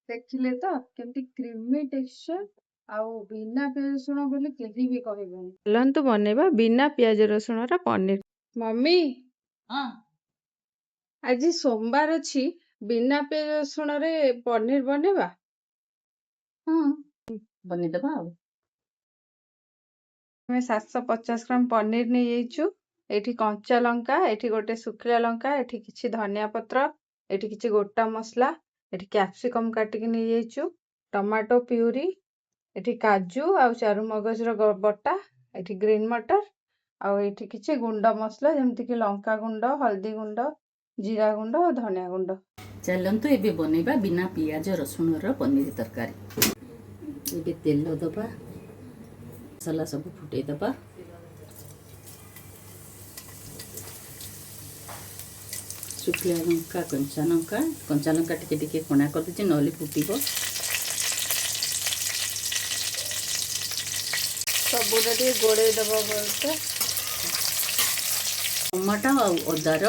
ଦେଖିଲେ ତ କେମିତି କ୍ରିମି ଟେକ୍ସଚର ଆଉ ବିନା ପିଆଜ ରସୁଣ ବୋଲି କେହି ବି କହିବେନି। ଚାଲନ୍ତୁ ବନେଇବା ବିନା ପିଆଜ ରସୁଣର ପନିର। ମମି ହଁ ଆଜି ସୋମବାର ଅଛି, ବିନା ପିଆଜ ରସୁଣରେ ପନିର ବନେଇବା। ବନେଇଦବା ଆଉ। ଆମେ 750 ଗ୍ରାମ ପନିର ନେଇଯାଇଛୁ। ଏଠି କଞ୍ଚା ଲଙ୍କା, ଏଠି ଗୋଟେ ଶୁଖିଲା ଲଙ୍କା, ଏଠି କିଛି ଧନିଆ ପତ୍ର, ଏଠି କିଛି ଗୋଟା ମସଲା, ଏଠି କ୍ୟାପ୍ସିକମ କାଟିକି ନେଇଯାଇଛୁ, ଟମାଟୋ ପ୍ୟୁରି, ଏଠି କାଜୁ ଆଉ ଚାରୁମଗଜର ବଟା, ଏଠି ଗ୍ରୀନ ମଟର, ଆଉ ଏଠି କିଛି ଗୁଣ୍ଡ ମସଲା ଯେମିତିକି ଲଙ୍କା ଗୁଣ୍ଡ, ହଳଦୀ ଗୁଣ୍ଡ, ଜିରା ଗୁଣ୍ଡ ଆଉ ଧନିଆ ଗୁଣ୍ଡ। ଚାଲନ୍ତୁ ଏବେ ବନେଇବା ବିନା ପିଆଜ ରସୁଣର ପନିର ତରକାରୀ। ଏବେ ତେଲ ଦେବା, ମସଲା ସବୁ ଫୁଟେଇ ଦେବା। ଶୁଖିଲା ଲଙ୍କା, କଞ୍ଚା ଲଙ୍କା ଟିକେ ଟିକେ କଣା କରିଦେଇଛି, ନହେଲେ ଫୁଟିବ। ସବୁଟା ଟିକେ ଗୋଳେଇ ଦେବା ଭଲସେ। ଟମାଟୋ ଆଉ ଅଦାର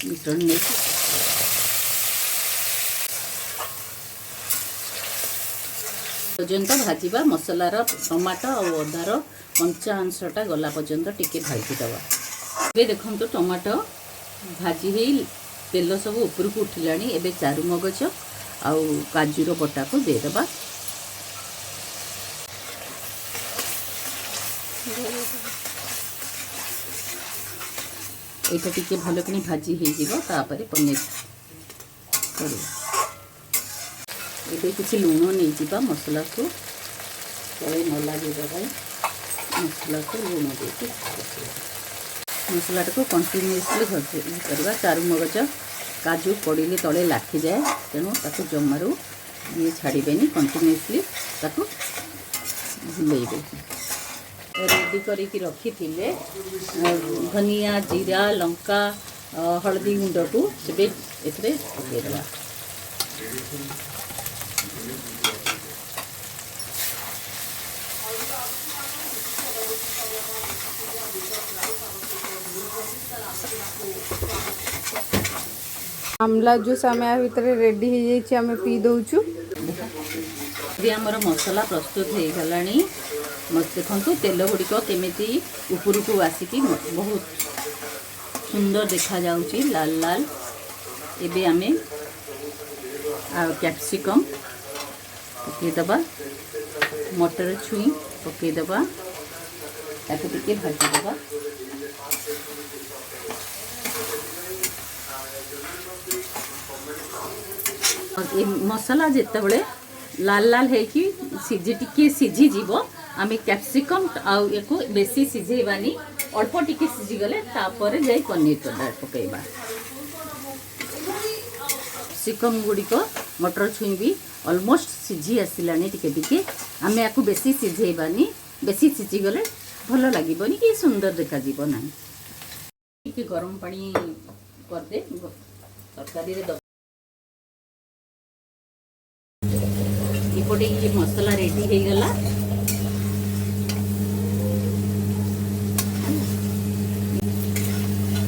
ମିଶ୍ରଣ ନେଇକି ପର୍ଯ୍ୟନ୍ତ ଭାଜିବା। ମସଲାର ଟମାଟୋ ଆଉ ଅଦାର କଞ୍ଚା ଅଂଶଟା ଗଲା ପର୍ଯ୍ୟନ୍ତ ଟିକେ ଭାଜିଦେବା। ଏବେ ଦେଖନ୍ତୁ ଟମାଟୋ ଭାଜି ହେଇ ତେଲ ସବୁ ଉପରକୁ ଉଠିଲାଣି। ଏବେ ଚାରୁମଗଜ ଆଉ କାଜୁର ବଟାକୁ ଦେଇଦେବା। এইটা ଟିକେ ଭଲ କିନି ଭାଜି ହେଇଯିବ, ତାପରେ ପନିର କରିବା। ଏବେ କିଛି ଲୁଣ ନେଇଯିବା ମସଲାକୁ ତଳେ ନ ଲାଗିବା ପାଇଁ। ମସଲାକୁ ଲୁଣ ଦେଇକି ମସଲାଟାକୁ କଣ୍ଟିନ୍ୟୁଅସଲି କରିବା। ଚାରୁମଗଜ କାଜୁ ପଡ଼ିଲେ ତଳେ ଲାଖିଯାଏ, ତେଣୁ ତାକୁ ଜମାରୁ ଇଏ ଛାଡ଼ିବେନି, କଣ୍ଟିନ୍ୟୁଅସଲି ତାକୁ ବୁଲେଇବେ। रेडी करके रखिथिले धनिया, जीरा, लंका, हलदी गुंड को से पकईदेवा। आमला जूस आम भितर रेडी हो जाइए, आम पी दौचु। ये आमर मसला प्रस्तुत हो गलानी। देखु तेल गुड़िक केमिति ऊपर को आसिकी बहुत सुंदर देखा जाउची, लाल लाल। एबे आमे कैप्सिकम पकईदबा, मटर छुई पकईदबा, ताको टिके भाजीदबा। ये मसला जिते बड़े लाल लाल है सिझी टिके सिझी जीव, आम कैप्सिकम आउ एको बेसी सिझेबानी, अल्प टिके सिझीगले तापर जाई पनीर पकईबा। कैप्सिकम गुड़िक मटर छुई भी ऑलमोस्ट सिझी आसिलानी टिके टिके। आम या बेसी सिझेबानी, बेसी सिझीगले भल लगे कि सुंदर देखा जीव ना। टिके गरम पानी करदे तरकारी रे। इपटे ये मसला रेडी हो गला।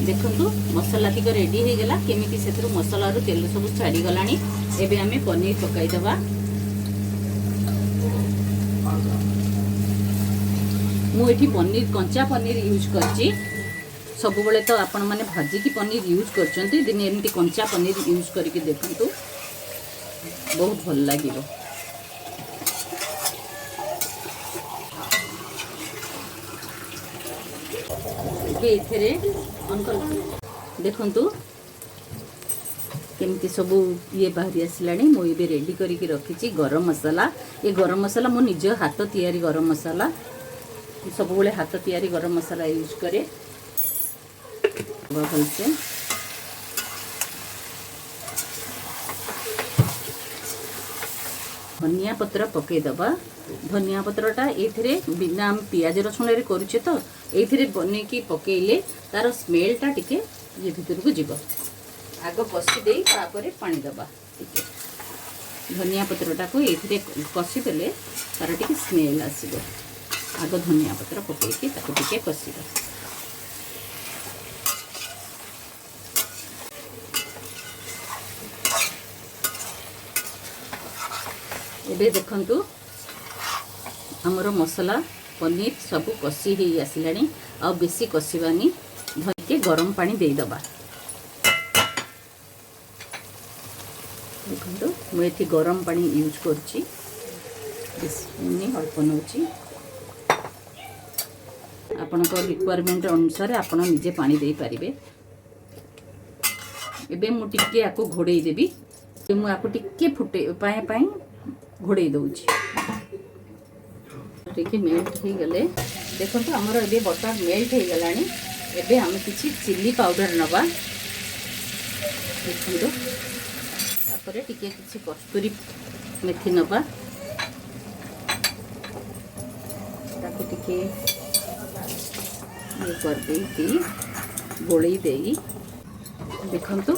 देखंतु मसला टिक रेडी हो गला, केमिति सेथरु मसला रो तेल सब छाड़ी गलानी। एबे आमे पनीर पकाई दबा। मु एठी पनीर कंचा पनीर यूज करची। सब बेले तो आपण माने भाजी की पनीर यूज करचंती, दिने एमती कंचा पनीर यूज करके देखंतु, बहुत भल लागिबो। देखंतु केमती सब ये बाहरी आसलानी। मु ये रेडी करके रखी गरम मसाला। ये गरम मसाला मो निज हाथ तैयारी गरम मसाला, सब बेले हाथ तैयारी गरम मसाला यूज करे भलसे। धनिया पत्र पकईदबा। धनिया पत्रटा ये बिना पियाज रसुण करुचे तो ये बन की पकईले तार स्मेलटा टिके ये भीतर को जीव। आग कषिदे तापर पानी दबा। धनिया पत्रटा को ये कषिदेले तार टिके स्मेल आसो। आग धनिया पत्र पकईकी ताको टिके कषिबा। एबे देखंतु हमर मसला पनीर सब कसी ही आसिलानी आ बेसी कसीबानी धके गरम पानी दे दबा। देखंतु मैं एठी गरम पानी यूज करछि बेसी अल्प नउछि आपनक रिक्वायरमेंट अनुसार आपण निजे पानी दे पारिबे। एबे मु टिके आको घोड़े देबी मु आको टिके फुटे पाए घोड़े दउछि टिके मेल्ट हो गले। देखो हमर एबे बटर मेल्ट हो गलानी। एबे हम किछि चिली पाउडर नबा देखो तापर टिके किछि कस्तूरी मेथी नबा ताको टिके ये कर देई गोळई देई देखंतु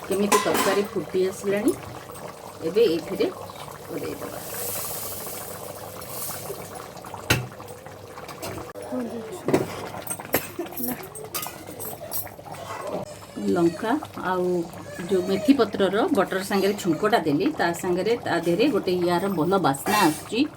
केमिति तरकारी फुटी आसलानी। एबे एथिरे ओदै दबा लंका आउ जो मेथी पत्रर बटर सांगे छुंकटा देली ता सांगे ता देरे गोटे यार भल बास्ना आसुची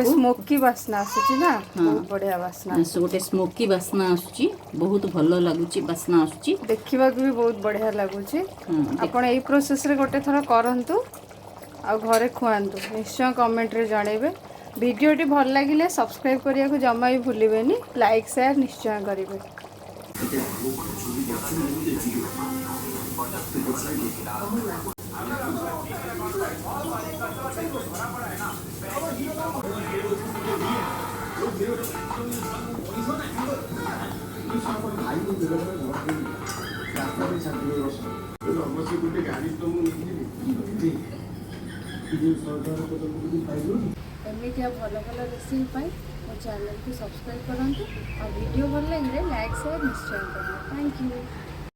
स्मोकी बास्ना आसुची ना बहुत बढ़िया बास्ना गोटे स्मोकी बास्ना आसुची बहुत भल लागुची बास्ना आसुची देखिबा भी बहुत बढ़िया लागुची। आपण एई प्रोसेस रे गोटे थरा करंतु आ घरे खुआंतु निश्चय कमेंट रे जणेबे। वीडियोटी भल लागिले सब्सक्राइब करिया को जमा भी भूलिबेनी लाइक शेयर निश्चय करिवे। एमितिया भल भल रेसिपी पाई मो चैनल को सब्सक्राइब करंतु और वीडियो भल लगे लाइक शेयर निश्चय करना। Thank you.